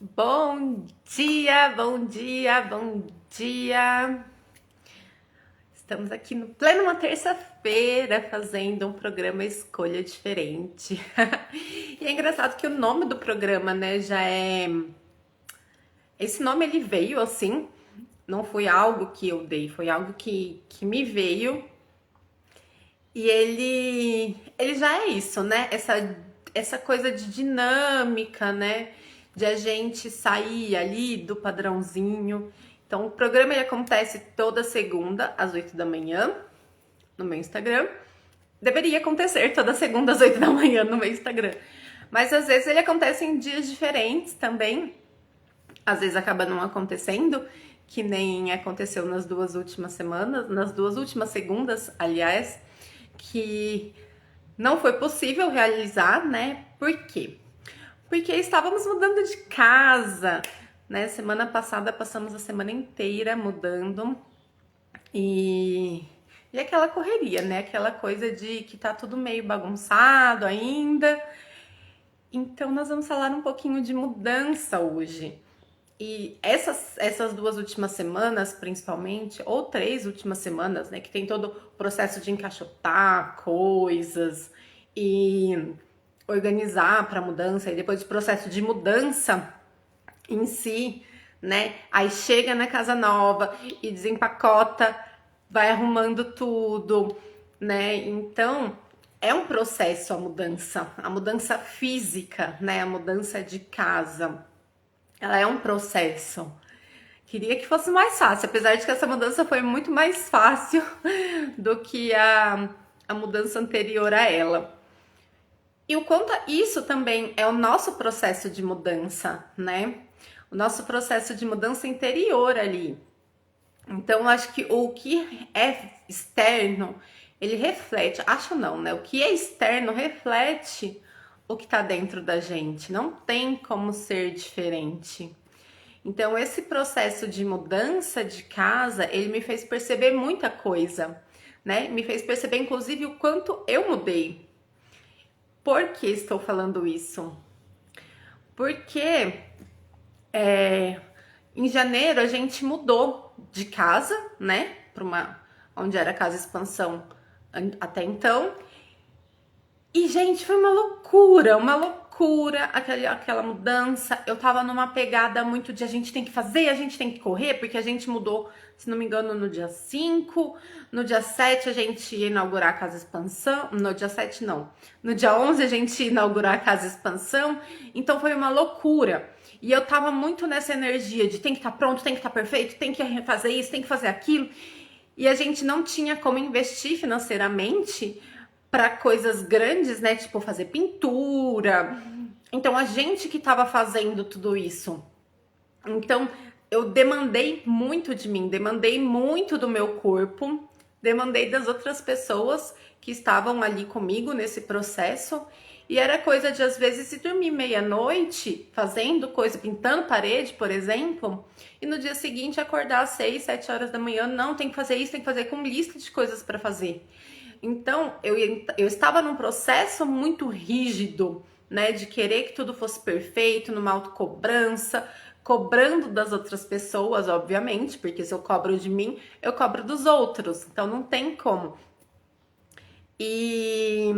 Bom dia, bom dia, bom dia. Estamos aqui no pleno uma terça-feira fazendo um programa Escolha Diferente. E é engraçado que o nome do programa, né, já é. Esse nome ele veio assim, não foi algo que eu dei, foi algo que me veio. E ele já é isso, né? Essa coisa de dinâmica, né? De a gente sair ali do padrãozinho. Então, o programa ele acontece toda segunda às 8 da manhã no meu Instagram. Deveria acontecer toda segunda às 8 da manhã no meu Instagram. Mas às vezes ele acontece em dias diferentes também. Às vezes acaba não acontecendo, que nem aconteceu nas duas últimas semanas, nas duas últimas segundas, aliás, que não foi possível realizar, né? Por quê? Porque estávamos mudando de casa, né? Semana passada passamos a semana inteira mudando e aquela correria, né? Aquela coisa de que tá tudo meio bagunçado ainda. Então nós vamos falar um pouquinho de mudança hoje. E essas duas últimas semanas, principalmente, ou três últimas semanas, né, que tem todo o processo de encaixotar coisas e organizar para mudança, e depois o processo de mudança em si, né? Aí chega na casa nova e desempacota, vai arrumando tudo, né? Então, é um processo a mudança física, né? A mudança de casa. Ela é um processo. Queria que fosse mais fácil, apesar de que essa mudança foi muito mais fácil do que a mudança anterior a ela. E o quanto isso também é o nosso processo de mudança, né? O nosso processo de mudança interior ali. Então, eu acho que o que é externo, ele reflete, acho não, né? O que é externo reflete o que tá dentro da gente. Não tem como ser diferente. Então, esse processo de mudança de casa, ele me fez perceber muita coisa, né? Me fez perceber, inclusive, o quanto eu mudei. Por que estou falando isso? Porque em janeiro a gente mudou de casa, né? Para uma onde era casa expansão até então. E, gente, foi uma loucura aquela mudança. Eu tava numa pegada muito de a gente tem que fazer, a gente tem que correr, porque a gente mudou, se não me engano, no dia 5. No dia 7 a gente ia inaugurar a Casa Expansão. No dia 7 não. No dia 11 a gente ia inaugurar a Casa Expansão. Então foi uma loucura. E eu tava muito nessa energia de tem que estar pronto, tem que estar perfeito, tem que fazer isso, tem que fazer aquilo. E a gente não tinha como investir financeiramente para coisas grandes, né? Tipo fazer pintura. Então a gente que estava fazendo tudo isso. Então eu demandei muito de mim, demandei muito do meu corpo, demandei das outras pessoas que estavam ali comigo nesse processo. E era coisa de às vezes se dormir meia-noite fazendo coisa, pintando parede, por exemplo, e no dia seguinte acordar às 6, 7 horas da manhã, não, tem que fazer isso, tem que fazer com lista de coisas para fazer. Então, eu estava num processo muito rígido, né, de querer que tudo fosse perfeito, numa autocobrança, cobrando das outras pessoas, obviamente, porque se eu cobro de mim, eu cobro dos outros, então não tem como. E,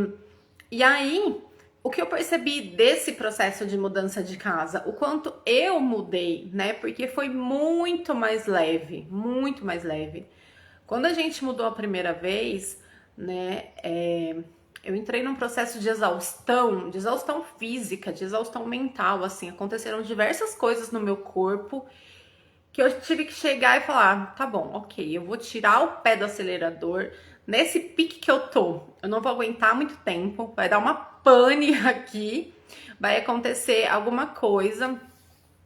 e aí, o que eu percebi desse processo de mudança de casa, o quanto eu mudei, né, porque foi muito mais leve, muito mais leve. Quando a gente mudou a primeira vez, né, eu entrei num processo de exaustão física, de exaustão mental, assim, aconteceram diversas coisas no meu corpo que eu tive que chegar e falar, tá bom, ok, eu vou tirar o pé do acelerador, nesse pique que eu tô, eu não vou aguentar muito tempo, vai dar uma pane aqui, vai acontecer alguma coisa,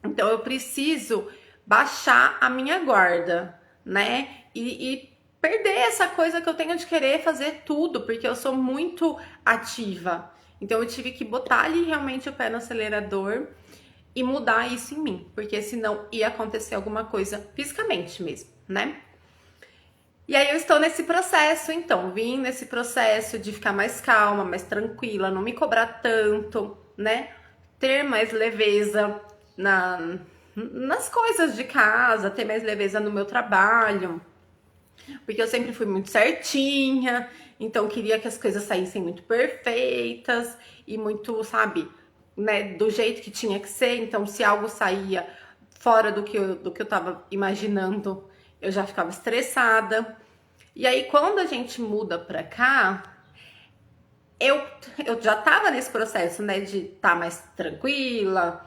então eu preciso baixar a minha guarda, né, e perder essa coisa que eu tenho de querer fazer tudo, porque eu sou muito ativa. Então eu tive que botar ali realmente o pé no acelerador e mudar isso em mim, porque senão ia acontecer alguma coisa fisicamente mesmo, né? E aí eu estou nesse processo, então, vim nesse processo de ficar mais calma, mais tranquila, não me cobrar tanto, né? Ter mais leveza, nas coisas de casa, ter mais leveza no meu trabalho, porque eu sempre fui muito certinha, então queria que as coisas saíssem muito perfeitas e muito, sabe, né, do jeito que tinha que ser. Então, se algo saía fora do que eu tava imaginando, eu já ficava estressada. E aí, quando a gente muda pra cá, eu, eu já tava nesse processo, né, de estar mais tranquila.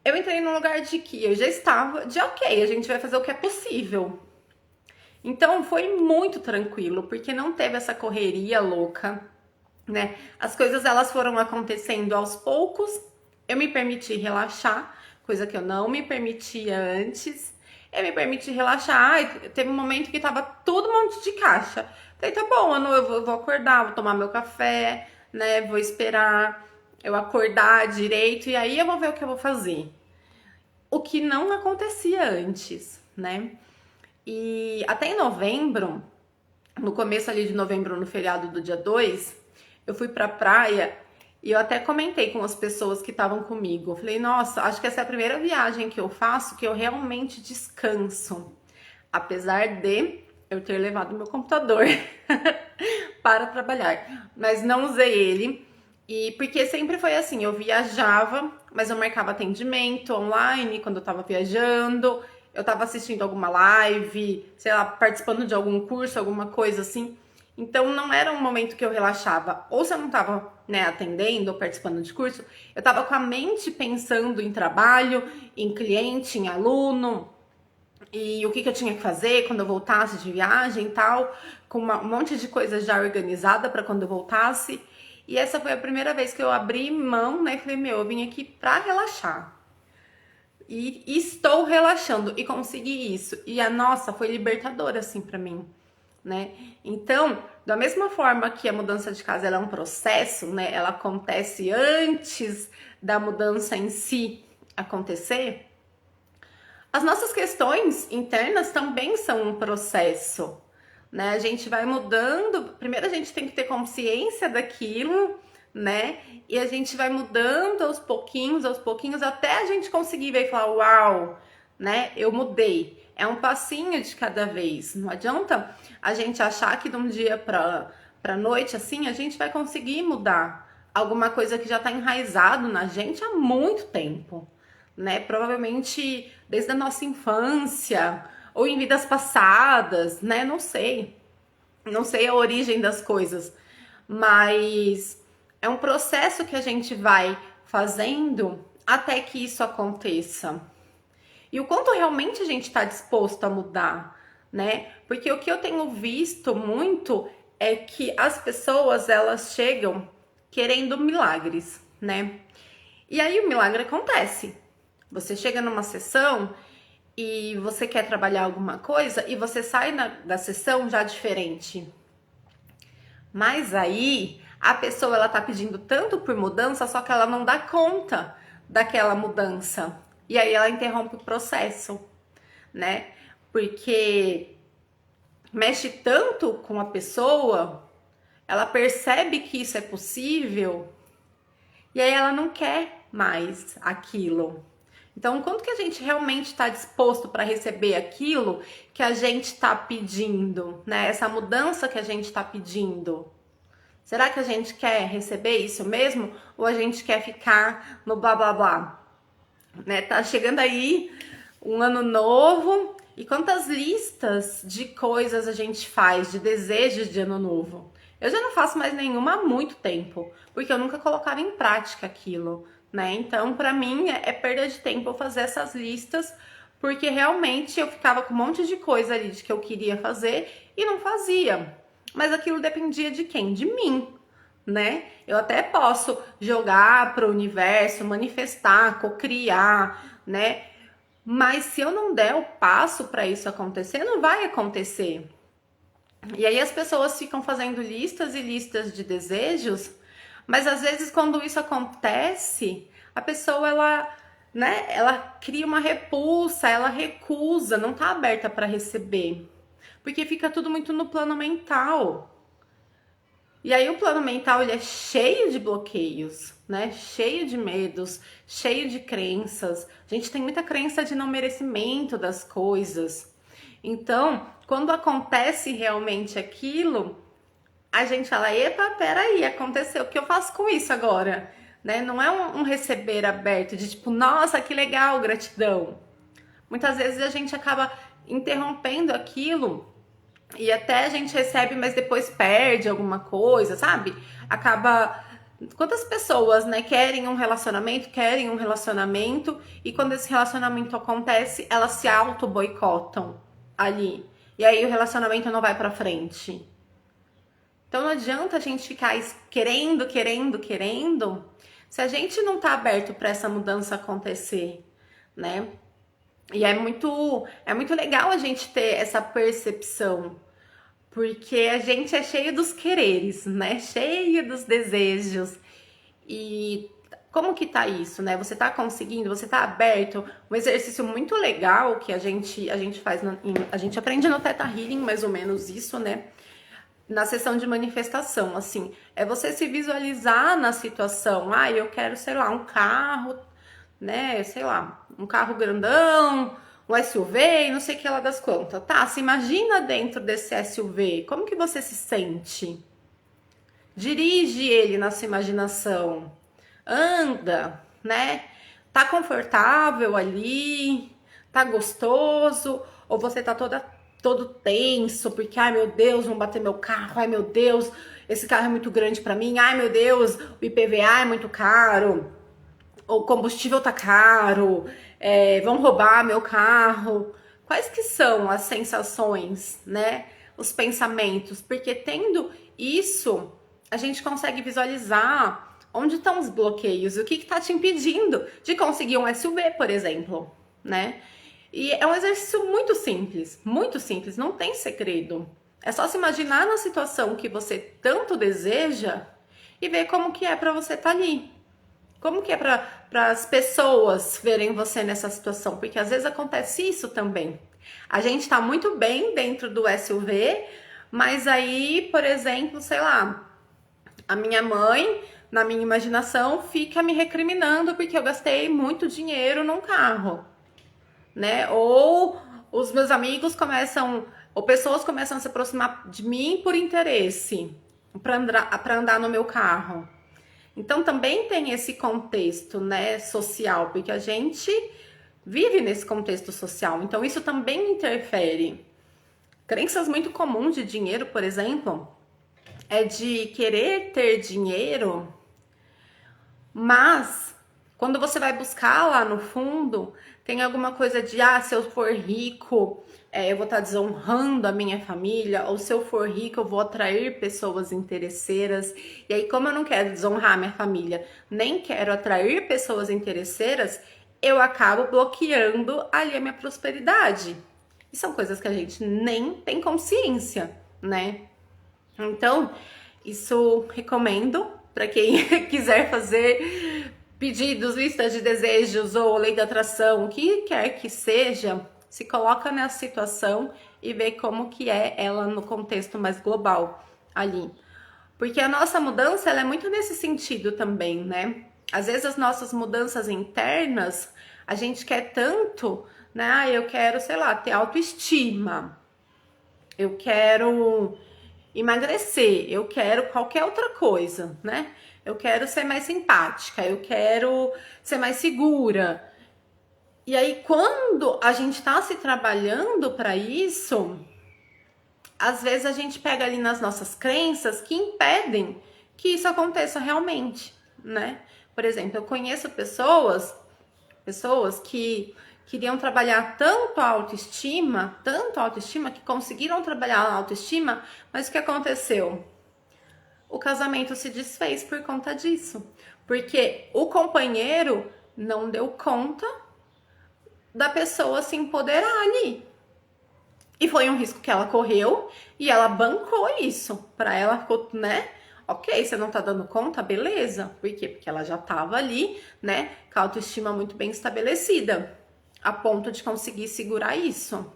Eu entrei num lugar de que eu já estava de ok, a gente vai fazer o que é possível. Então foi muito tranquilo, porque não teve essa correria louca, né? As coisas elas foram acontecendo aos poucos. Eu me permiti relaxar, coisa que eu não me permitia antes. Eu me permiti relaxar. Ai, teve um momento que tava tudo um monte de caixa. Falei, tá bom, eu vou acordar, vou tomar meu café, né? Vou esperar eu acordar direito e aí eu vou ver o que eu vou fazer. O que não acontecia antes, né? E até em novembro, no começo ali de novembro, no feriado do dia 2, eu fui pra praia e eu até comentei com as pessoas que estavam comigo. Eu falei, nossa, acho que essa é a primeira viagem que eu faço que eu realmente descanso. Apesar de eu ter levado meu computador para trabalhar, mas não usei ele. E porque sempre foi assim, eu viajava, mas eu marcava atendimento online quando eu tava viajando, eu tava assistindo alguma live, sei lá, participando de algum curso, alguma coisa assim. Então não era um momento que eu relaxava. Ou se eu não tava, né, atendendo ou participando de curso, eu tava com a mente pensando em trabalho, em cliente, em aluno, e o que eu tinha que fazer quando eu voltasse de viagem e tal, com um monte de coisa já organizada para quando eu voltasse. E essa foi a primeira vez que eu abri mão, né? Falei, meu, eu vim aqui pra relaxar. E estou relaxando e consegui isso. E a nossa foi libertadora, assim, pra mim, né? Então, da mesma forma que a mudança de casa ela é um processo, né? Ela acontece antes da mudança em si acontecer. As nossas questões internas também são um processo, né? A gente vai mudando. Primeiro a gente tem que ter consciência daquilo, né? E a gente vai mudando aos pouquinhos, até a gente conseguir ver e falar, uau, né? Eu mudei. É um passinho de cada vez. Não adianta a gente achar que de um dia para noite assim a gente vai conseguir mudar alguma coisa que já está enraizado na gente há muito tempo, né? Provavelmente desde a nossa infância ou em vidas passadas, né? Não sei. Não sei a origem das coisas, mas é um processo que a gente vai fazendo até que isso aconteça. E o quanto realmente a gente está disposto a mudar, né? Porque o que eu tenho visto muito é que as pessoas elas chegam querendo milagres, né? E aí o milagre acontece. Você chega numa sessão e você quer trabalhar alguma coisa e você sai da sessão já diferente. Mas aí a pessoa ela tá pedindo tanto por mudança, só que ela não dá conta daquela mudança. E aí ela interrompe o processo, né? Porque mexe tanto com a pessoa, ela percebe que isso é possível e aí ela não quer mais aquilo. Então, quanto que a gente realmente está disposto para receber aquilo que a gente está pedindo, né? Essa mudança que a gente está pedindo. Será que a gente quer receber isso mesmo? Ou a gente quer ficar no blá blá blá? Né? Tá chegando aí um ano novo e quantas listas de coisas a gente faz, de desejos de ano novo? Eu já não faço mais nenhuma há muito tempo, porque eu nunca colocava em prática aquilo, né? Então, pra mim, é perda de tempo eu fazer essas listas, porque realmente eu ficava com um monte de coisa ali de que eu queria fazer e não fazia. Mas aquilo dependia de quem? De mim, né? Eu até posso jogar para o universo, manifestar, cocriar, né? Mas se eu não der o passo para isso acontecer, não vai acontecer. E aí as pessoas ficam fazendo listas e listas de desejos, mas às vezes quando isso acontece, a pessoa ela, né, ela cria uma repulsa, ela recusa, não tá aberta para receber. Porque fica tudo muito no plano mental. E aí o plano mental, ele é cheio de bloqueios, né? Cheio de medos, cheio de crenças. A gente tem muita crença de não merecimento das coisas. Então, quando acontece realmente aquilo, a gente fala, epa, peraí, aconteceu, o que eu faço com isso agora? Né? Não é um receber aberto de tipo, nossa, que legal, gratidão. Muitas vezes a gente acaba interrompendo aquilo e até a gente recebe, mas depois perde alguma coisa, sabe? Acaba. Quantas pessoas, né, querem um relacionamento, e quando esse relacionamento acontece, elas se auto-boicotam ali. E aí o relacionamento não vai pra frente. Então não adianta a gente ficar querendo, se a gente não tá aberto para essa mudança acontecer, né? E é muito legal a gente ter essa percepção, porque a gente é cheio dos quereres, né? Cheio dos desejos. E como que tá isso, né? Você tá conseguindo, você tá aberto? Um exercício muito legal que a gente faz, a gente aprende no Theta Healing, mais ou menos isso, né? Na sessão de manifestação, assim, é você se visualizar na situação. Ah, eu quero, sei lá, um carro, né? Sei lá, um carro grandão, um SUV, não sei o que lá das quantas. Tá, se imagina dentro desse SUV, como que você se sente? Dirige ele na sua imaginação. Anda, né? Tá confortável ali? Tá gostoso? Ou você tá todo tenso, porque, ai meu Deus, vão bater meu carro, ai meu Deus, esse carro é muito grande pra mim, ai meu Deus, o IPVA é muito caro, o combustível tá caro, vão roubar meu carro. Quais que são as sensações, né? Os pensamentos, porque tendo isso, a gente consegue visualizar onde estão os bloqueios, o que está te impedindo de conseguir um SUV, por exemplo, né? E é um exercício muito simples, não tem segredo. É só se imaginar na situação que você tanto deseja e ver como que é para você estar ali. Como que é para as pessoas verem você nessa situação? Porque às vezes acontece isso também. A gente tá muito bem dentro do SUV, mas aí, por exemplo, sei lá, a minha mãe, na minha imaginação, fica me recriminando porque eu gastei muito dinheiro num carro, né? Ou os meus amigos começam, ou pessoas começam a se aproximar de mim por interesse, para andar no meu carro. Então também tem esse contexto, né, social, porque a gente vive nesse contexto social, então isso também interfere. Crenças muito comuns de dinheiro, por exemplo, é de querer ter dinheiro, mas quando você vai buscar lá no fundo, tem alguma coisa de, se eu for rico, eu vou estar desonrando a minha família, ou se eu for rico, eu vou atrair pessoas interesseiras. E aí, como eu não quero desonrar a minha família, nem quero atrair pessoas interesseiras, eu acabo bloqueando ali a minha prosperidade. E são coisas que a gente nem tem consciência, né? Então, isso recomendo para quem quiser fazer pedidos, listas de desejos ou lei da atração, o que quer que seja, se coloca nessa situação e vê como que é ela no contexto mais global ali. Porque a nossa mudança, ela é muito nesse sentido também, né? Às vezes as nossas mudanças internas, a gente quer tanto, né? Eu quero, sei lá, ter autoestima. Eu quero emagrecer, eu quero qualquer outra coisa, né? Eu quero ser mais simpática, eu quero ser mais segura. E aí, quando a gente tá se trabalhando para isso, às vezes a gente pega ali nas nossas crenças que impedem que isso aconteça realmente, né? Por exemplo, eu conheço pessoas que queriam trabalhar tanto a autoestima, que conseguiram trabalhar a autoestima, mas o que aconteceu? O casamento se desfez por conta disso, porque o companheiro não deu conta da pessoa se empoderar ali. E foi um risco que ela correu e ela bancou isso. Para ela ficou, né? Ok, você não tá dando conta, beleza. Por quê? Porque ela já tava ali, né? Com a autoestima muito bem estabelecida, a ponto de conseguir segurar isso.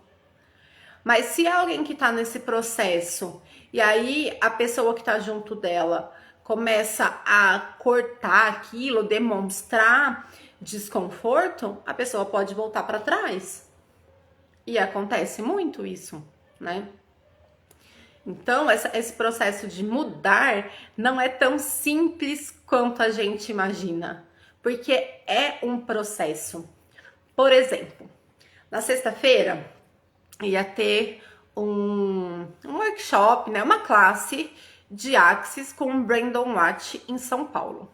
Mas se é alguém que tá nesse processo e aí a pessoa que tá junto dela começa a cortar aquilo, demonstrar desconforto, a pessoa pode voltar para trás. E acontece muito isso, né? Então, esse processo de mudar não é tão simples quanto a gente imagina, porque é um processo. Por exemplo, na sexta-feira ia ter um workshop, né, uma classe de Axis com o Brandon Watt em São Paulo.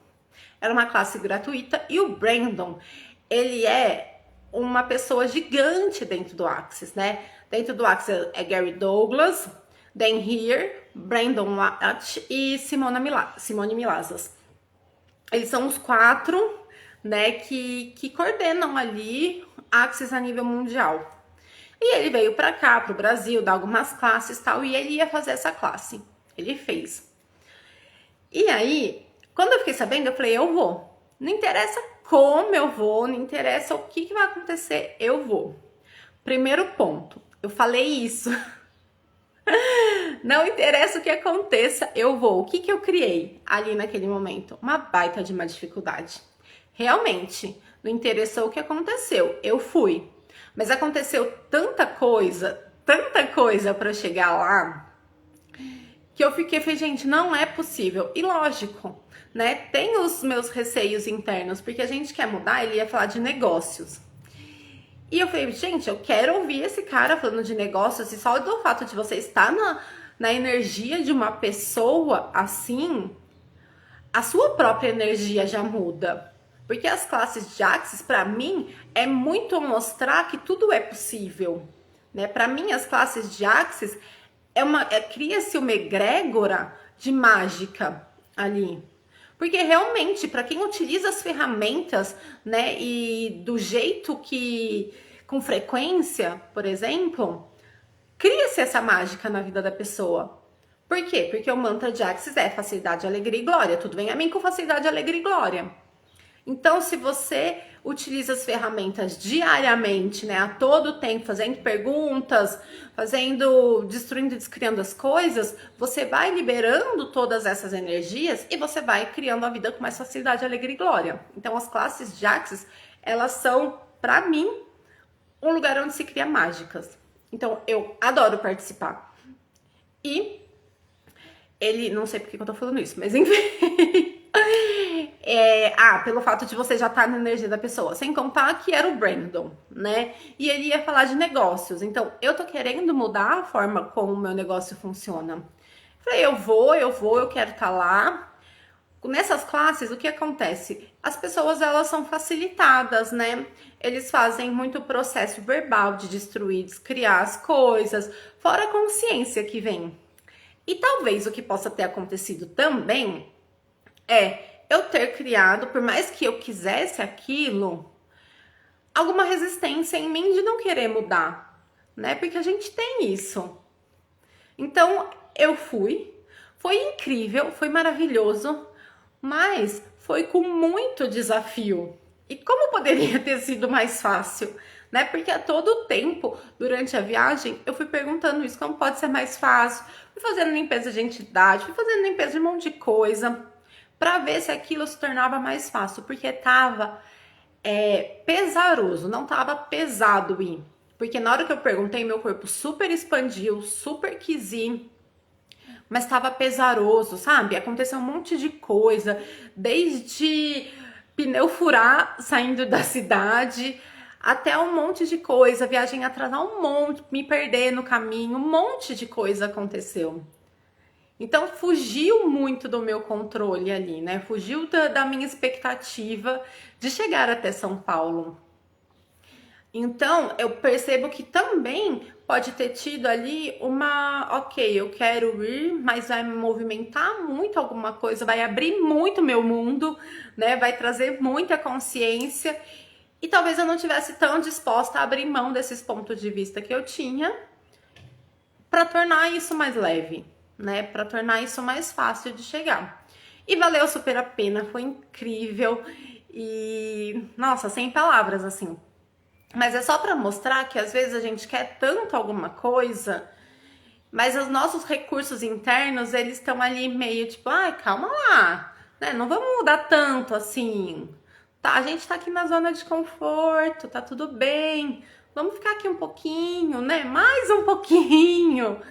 Era uma classe gratuita e o Brandon, ele é uma pessoa gigante dentro do Axis, né? Dentro do Axis é Gary Douglas, Dan Heer, Brandon Watt e Simone Milazas. Eles são os 4, né, que coordenam ali Axis a nível mundial. E ele veio para cá, pro Brasil, dar algumas classes e tal, e ele ia fazer essa classe. Ele fez. E aí, quando eu fiquei sabendo, eu falei, eu vou. Não interessa como eu vou, não interessa o que vai acontecer, eu vou. Primeiro ponto, eu falei isso. Não interessa o que aconteça, eu vou. O que eu criei ali naquele momento? Uma baita de uma dificuldade. Realmente, não interessou o que aconteceu, eu fui. Mas aconteceu tanta coisa para chegar lá, que eu falei, gente, não é possível. E lógico, né? Tem os meus receios internos, porque a gente quer mudar, ele ia falar de negócios. E eu falei, gente, eu quero ouvir esse cara falando de negócios, e só do fato de você estar na energia de uma pessoa assim, a sua própria energia já muda. Porque as classes de Axis, para mim, é muito mostrar que tudo é possível, né? Para mim, as classes de Axis cria-se uma egrégora de mágica ali. Porque realmente, para quem utiliza as ferramentas, né, e do jeito que, com frequência, por exemplo, cria-se essa mágica na vida da pessoa. Por quê? Porque o mantra de Axis é facilidade, alegria e glória. Tudo vem a mim com facilidade, alegria e glória. Então, se você utiliza as ferramentas diariamente, né, a todo tempo, fazendo perguntas, destruindo e descriando as coisas, você vai liberando todas essas energias e você vai criando a vida com mais facilidade, alegria e glória. Então, as classes de Axis, elas são, para mim, um lugar onde se cria mágicas. Então, eu adoro participar. E não sei por que eu tô falando isso, mas enfim... pelo fato de você já estar na energia da pessoa. Sem contar que era o Brandon, né? E ele ia falar de negócios. Então, eu tô querendo mudar a forma como o meu negócio funciona. Falei, eu quero estar lá. Nessas classes, o que acontece? As pessoas, elas são facilitadas, né? Eles fazem muito processo verbal de destruir, descriar as coisas, fora a consciência que vem. E talvez o que possa ter acontecido também é eu ter criado, por mais que eu quisesse aquilo, alguma resistência em mim de não querer mudar, né? Porque a gente tem isso. Então, eu fui, foi incrível, foi maravilhoso, mas foi com muito desafio. E como poderia ter sido mais fácil, né? Porque a todo tempo, durante a viagem, eu fui perguntando isso, como pode ser mais fácil? Fui fazendo limpeza de identidade, fui fazendo limpeza de um monte de coisa, para ver se aquilo se tornava mais fácil, porque tava pesaroso, não tava pesado ir. Porque na hora que eu perguntei, meu corpo super expandiu, super quis ir, mas tava pesaroso, sabe? Aconteceu um monte de coisa, desde pneu furar saindo da cidade, até um monte de coisa, viagem atrasar um monte, me perder no caminho, um monte de coisa aconteceu. Então, fugiu muito do meu controle ali, né? Fugiu da minha expectativa de chegar até São Paulo. Então, eu percebo que também pode ter tido ali ok, eu quero ir, mas vai me movimentar muito alguma coisa, vai abrir muito meu mundo, né? Vai trazer muita consciência. E talvez eu não tivesse tão disposta a abrir mão desses pontos de vista que eu tinha para tornar isso mais leve, né? Para tornar isso mais fácil de chegar. E valeu super a pena, foi incrível e nossa, sem palavras assim. Mas é só para mostrar que às vezes a gente quer tanto alguma coisa, mas os nossos recursos internos, eles estão ali meio tipo, ai, calma lá, né? Não vamos mudar tanto assim. Tá, a gente tá aqui na zona de conforto, tá tudo bem. Vamos ficar aqui um pouquinho, né? Mais um pouquinho.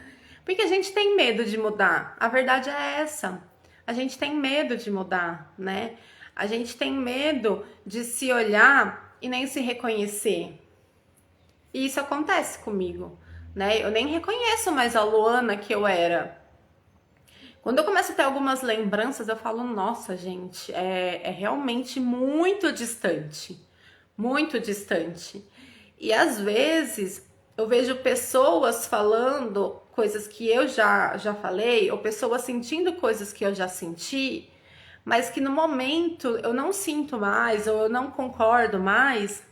Porque a gente tem medo de mudar. A verdade é essa. A gente tem medo de mudar, né? A gente tem medo de se olhar e nem se reconhecer. E isso acontece comigo, né? Eu nem reconheço mais a Luana que eu era. Quando eu começo a ter algumas lembranças, eu falo, nossa, gente, é realmente muito distante. Muito distante. E às vezes eu vejo pessoas falando coisas que eu já falei, ou pessoas sentindo coisas que eu já senti, mas que no momento eu não sinto mais, ou eu não concordo mais,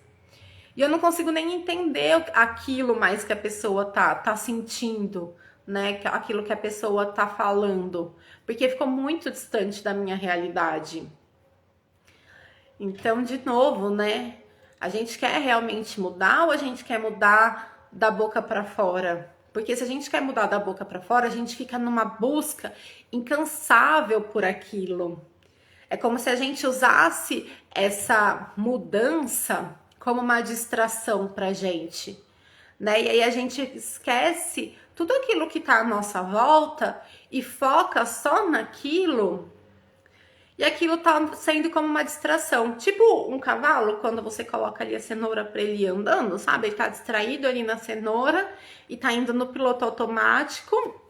e eu não consigo nem entender aquilo mais que a pessoa tá sentindo, né? Aquilo que a pessoa tá falando, porque ficou muito distante da minha realidade. Então, de novo, né? A gente quer realmente mudar ou a gente quer mudar da boca para fora? Porque se a gente quer mudar da boca para fora, a gente fica numa busca incansável por aquilo. É como se a gente usasse essa mudança como uma distração pra gente, né? E aí a gente esquece tudo aquilo que tá à nossa volta e foca só naquilo. E aquilo tá sendo como uma distração. Tipo um cavalo, quando você coloca ali a cenoura pra ele ir andando, sabe? Ele tá distraído ali na cenoura e tá indo no piloto automático,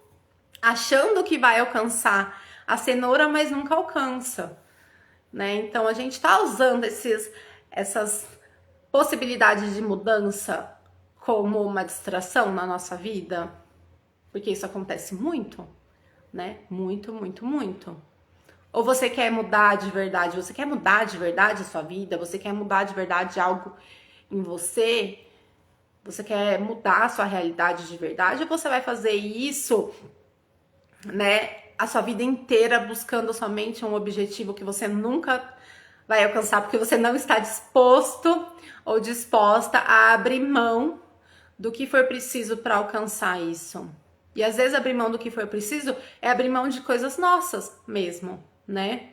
achando que vai alcançar a cenoura, mas nunca alcança, né? Então a gente tá usando essas possibilidades de mudança como uma distração na nossa vida, porque isso acontece muito, né? Muito, muito, muito. Ou você quer mudar de verdade? Você quer mudar de verdade a sua vida? Você quer mudar de verdade algo em você? Você quer mudar a sua realidade de verdade? Ou você vai fazer isso, né, a sua vida inteira buscando somente um objetivo que você nunca vai alcançar porque você não está disposto ou disposta a abrir mão do que for preciso para alcançar isso? E às vezes abrir mão do que for preciso é abrir mão de coisas nossas mesmo, né?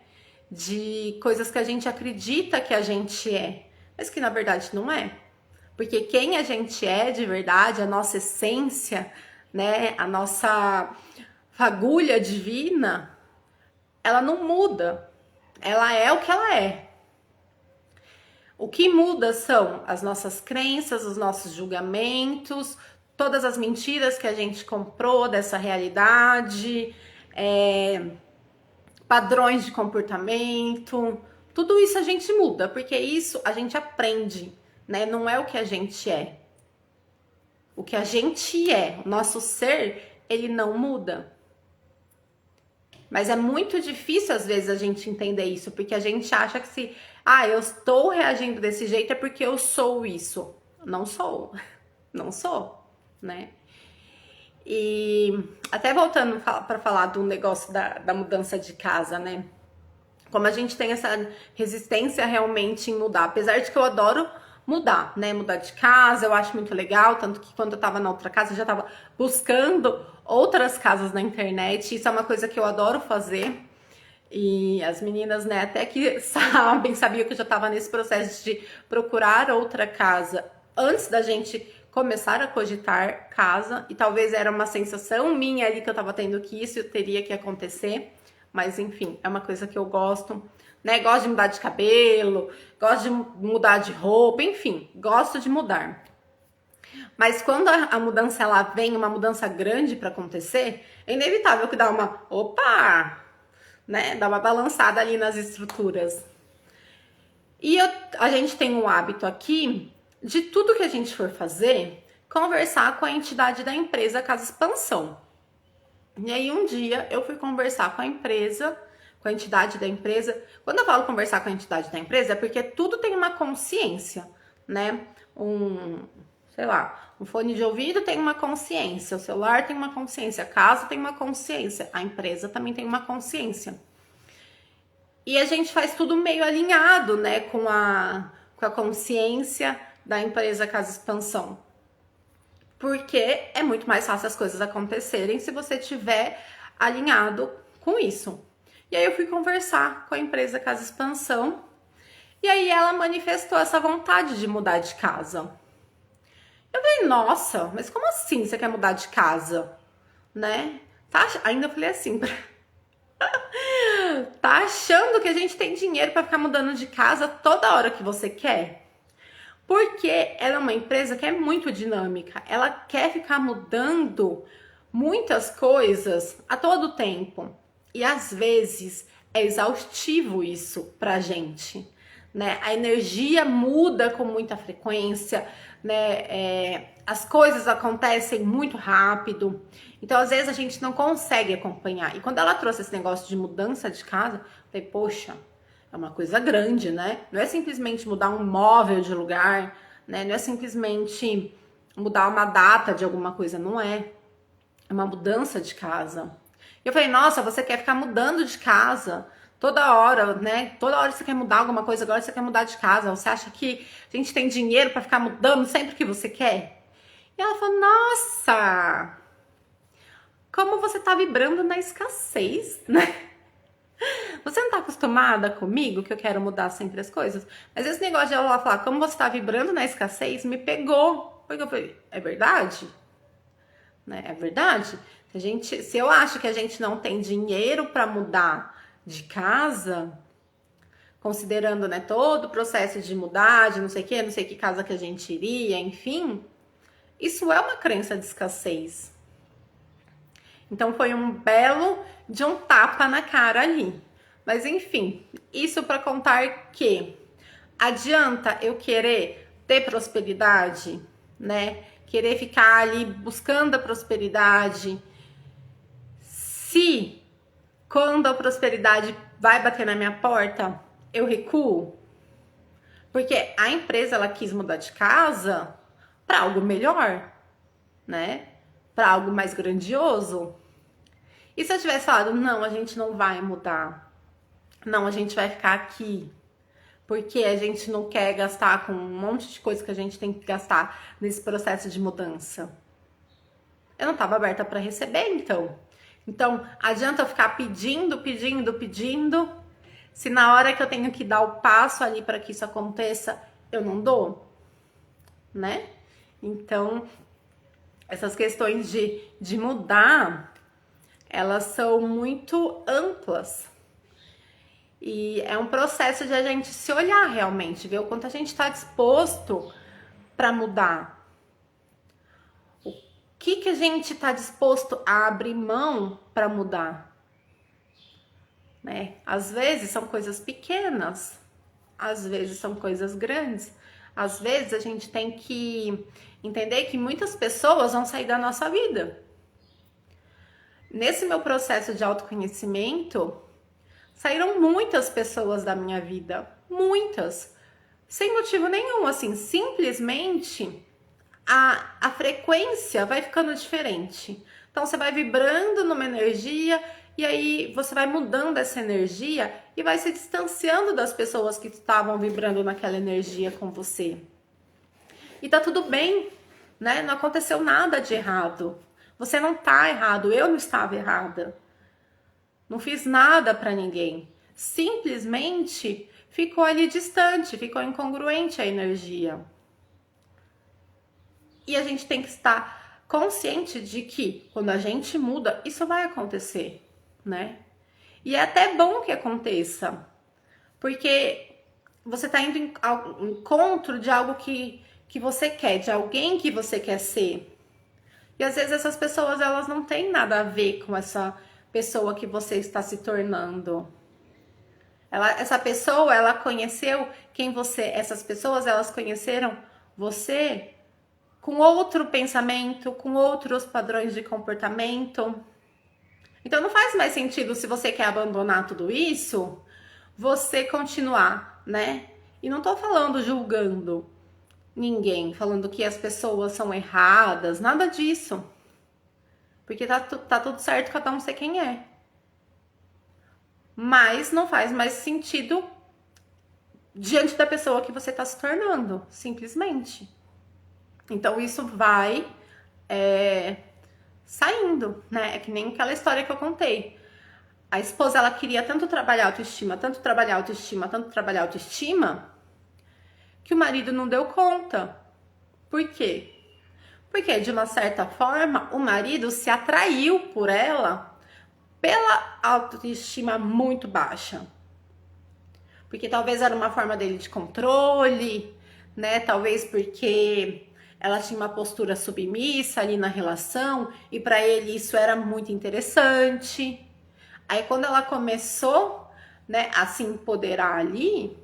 De coisas que a gente acredita que a gente é, mas que na verdade não é. Porque quem a gente é de verdade, a nossa essência, né, a nossa fagulha divina, ela não muda. Ela é o que ela é. O que muda são as nossas crenças, os nossos julgamentos, todas as mentiras que a gente comprou dessa realidade, padrões de comportamento, tudo isso a gente muda, porque isso a gente aprende, né? Não é o que a gente é. O que a gente é, o nosso ser, ele não muda. Mas é muito difícil às vezes a gente entender isso, porque a gente acha que se, eu estou reagindo desse jeito é porque eu sou isso. Não sou. Não sou, né? E até voltando para falar do negócio da mudança de casa, né? Como a gente tem essa resistência realmente em mudar, apesar de que eu adoro mudar, né? Mudar de casa, eu acho muito legal, tanto que quando eu tava na outra casa, eu já tava buscando outras casas na internet, isso é uma coisa que eu adoro fazer. E as meninas, né, até que sabiam que eu já tava nesse processo de procurar outra casa antes da gente começar a cogitar casa, e talvez era uma sensação minha ali que eu tava tendo que isso teria que acontecer. Mas enfim, é uma coisa que eu gosto, né? Gosto de mudar de cabelo, gosto de mudar de roupa, enfim, gosto de mudar. Mas quando a mudança ela vem, uma mudança grande para acontecer, é inevitável que dá uma, opa, né? Dá uma balançada ali nas estruturas. E a gente tem um hábito aqui de tudo que a gente for fazer, conversar com a entidade da empresa Casa Expansão. E aí um dia eu fui conversar com a empresa, com a entidade da empresa. Quando eu falo conversar com a entidade da empresa, é porque tudo tem uma consciência, né? Sei lá, um fone de ouvido tem uma consciência, o celular tem uma consciência, a casa tem uma consciência, a empresa também tem uma consciência. E a gente faz tudo meio alinhado, né? Com a consciência da empresa Casa Expansão. Porque é muito mais fácil as coisas acontecerem se você tiver alinhado com isso. E aí eu fui conversar com a empresa Casa Expansão e aí ela manifestou essa vontade de mudar de casa. Eu falei, nossa, mas como assim você quer mudar de casa? Né? Ainda eu falei assim, tá achando que a gente tem dinheiro para ficar mudando de casa toda hora que você quer? Porque ela é uma empresa que é muito dinâmica, ela quer ficar mudando muitas coisas a todo tempo. E às vezes é exaustivo isso pra gente, né? A energia muda com muita frequência, né? As coisas acontecem muito rápido. Então, às vezes, a gente não consegue acompanhar. E quando ela trouxe esse negócio de mudança de casa, eu falei, poxa, é uma coisa grande, né? Não é simplesmente mudar um móvel de lugar, né? Não é simplesmente mudar uma data de alguma coisa, não é. É uma mudança de casa. E eu falei, nossa, você quer ficar mudando de casa toda hora, né? Toda hora você quer mudar alguma coisa, agora você quer mudar de casa. Você acha que a gente tem dinheiro para ficar mudando sempre que você quer? E ela falou, nossa, como você tá vibrando na escassez, né? Você não tá acostumada comigo que eu quero mudar sempre as coisas? Mas esse negócio de ela falar como você tá vibrando na escassez me pegou. Porque eu falei, é verdade? Né? É verdade? Se eu acho que a gente não tem dinheiro para mudar de casa, considerando, né, todo o processo de mudar, de não sei que casa que a gente iria, enfim, isso é uma crença de escassez. Então foi um belo de um tapa na cara ali. Mas enfim, isso para contar que adianta eu querer ter prosperidade, né? Querer ficar ali buscando a prosperidade. Se quando a prosperidade vai bater na minha porta, eu recuo. Porque a empresa ela quis mudar de casa para algo melhor, né? Para algo mais grandioso. E se eu tivesse falado, não, a gente não vai mudar. Não, a gente vai ficar aqui. Porque a gente não quer gastar com um monte de coisa que a gente tem que gastar nesse processo de mudança. Eu não estava aberta para receber, então. Então, adianta eu ficar pedindo, se na hora que eu tenho que dar o passo ali para que isso aconteça, eu não dou, né? Então, essas questões de mudar, elas são muito amplas. E é um processo de a gente se olhar realmente, ver o quanto a gente está disposto para mudar. O que a gente está disposto a abrir mão para mudar? Né? Às vezes são coisas pequenas, às vezes são coisas grandes. Às vezes a gente tem que entender que muitas pessoas vão sair da nossa vida. Nesse meu processo de autoconhecimento, saíram muitas pessoas da minha vida, muitas, sem motivo nenhum, assim, simplesmente a frequência vai ficando diferente. Então você vai vibrando numa energia e aí você vai mudando essa energia e vai se distanciando das pessoas que estavam vibrando naquela energia com você. E tá tudo bem, né? Não aconteceu nada de errado. Você não tá errado, eu não estava errada. Não fiz nada para ninguém. Simplesmente ficou ali distante, ficou incongruente a energia. E a gente tem que estar consciente de que quando a gente muda, isso vai acontecer, né? E é até bom que aconteça, porque você está indo ao encontro de algo que você quer, de alguém que você quer ser. E às vezes essas pessoas, elas não têm nada a ver com essa pessoa que você está se tornando. Essa pessoa, ela conheceu quem você... Essas pessoas, elas conheceram você com outro pensamento, com outros padrões de comportamento. Então não faz mais sentido, se você quer abandonar tudo isso, você continuar, né? E não tô falando julgando ninguém, falando que as pessoas são erradas, nada disso. Porque tá tudo certo, cada um ser quem é. Mas não faz mais sentido diante da pessoa que você está se tornando, simplesmente. Então isso vai saindo, né? É que nem aquela história que eu contei. A esposa, ela queria tanto trabalhar autoestima, tanto trabalhar autoestima, tanto trabalhar autoestima, que o marido não deu conta. Por quê? Porque, de uma certa forma, o marido se atraiu por ela pela autoestima muito baixa. Porque talvez era uma forma dele de controle, né? Talvez porque ela tinha uma postura submissa ali na relação e para ele isso era muito interessante. Aí quando ela começou, né, a se empoderar ali,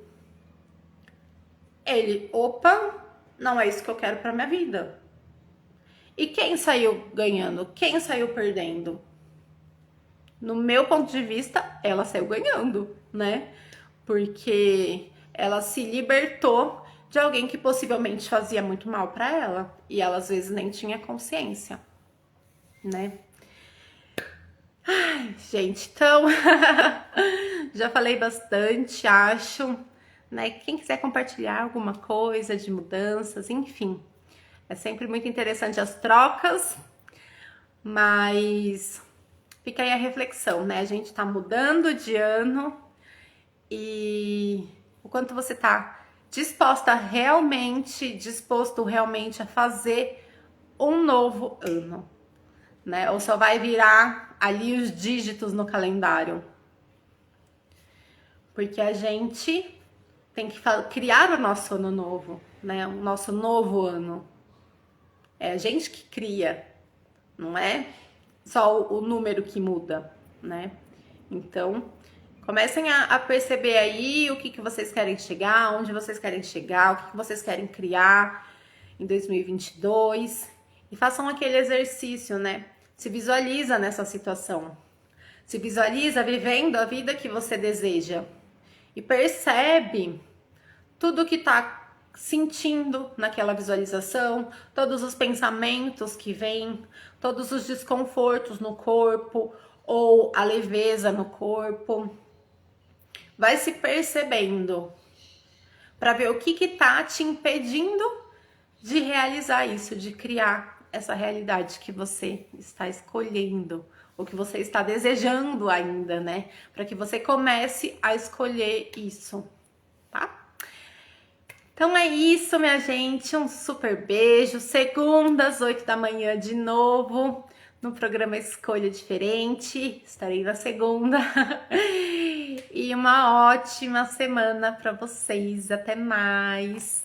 ele, opa, não é isso que eu quero para minha vida. E quem saiu ganhando? Quem saiu perdendo? No meu ponto de vista, ela saiu ganhando, né? Porque ela se libertou de alguém que possivelmente fazia muito mal para ela e ela às vezes nem tinha consciência, né? Ai, gente, então já falei bastante, acho, né? Quem quiser compartilhar alguma coisa de mudanças, enfim, é sempre muito interessante as trocas, mas fica aí a reflexão, né? A gente tá mudando de ano e o quanto você tá disposto realmente a fazer um novo ano, né? Ou só vai virar ali os dígitos no calendário. Porque a gente tem que criar o nosso ano novo, né? O nosso novo ano. É a gente que cria, não é só o número que muda, né? Então, comecem a perceber aí o que vocês querem chegar, onde vocês querem chegar, o que vocês querem criar em 2022 e façam aquele exercício, né? Se visualiza nessa situação, se visualiza vivendo a vida que você deseja e percebe tudo que tá sentindo naquela visualização, todos os pensamentos que vêm, todos os desconfortos no corpo ou a leveza no corpo. Vai se percebendo para ver o que tá te impedindo de realizar isso, de criar essa realidade que você está escolhendo, ou que você está desejando ainda, né? Para que você comece a escolher isso, tá? Então é isso, minha gente. Um super beijo. Segunda às 8 da manhã de novo no programa Escolha Diferente. Estarei na segunda. E uma ótima semana para vocês. Até mais.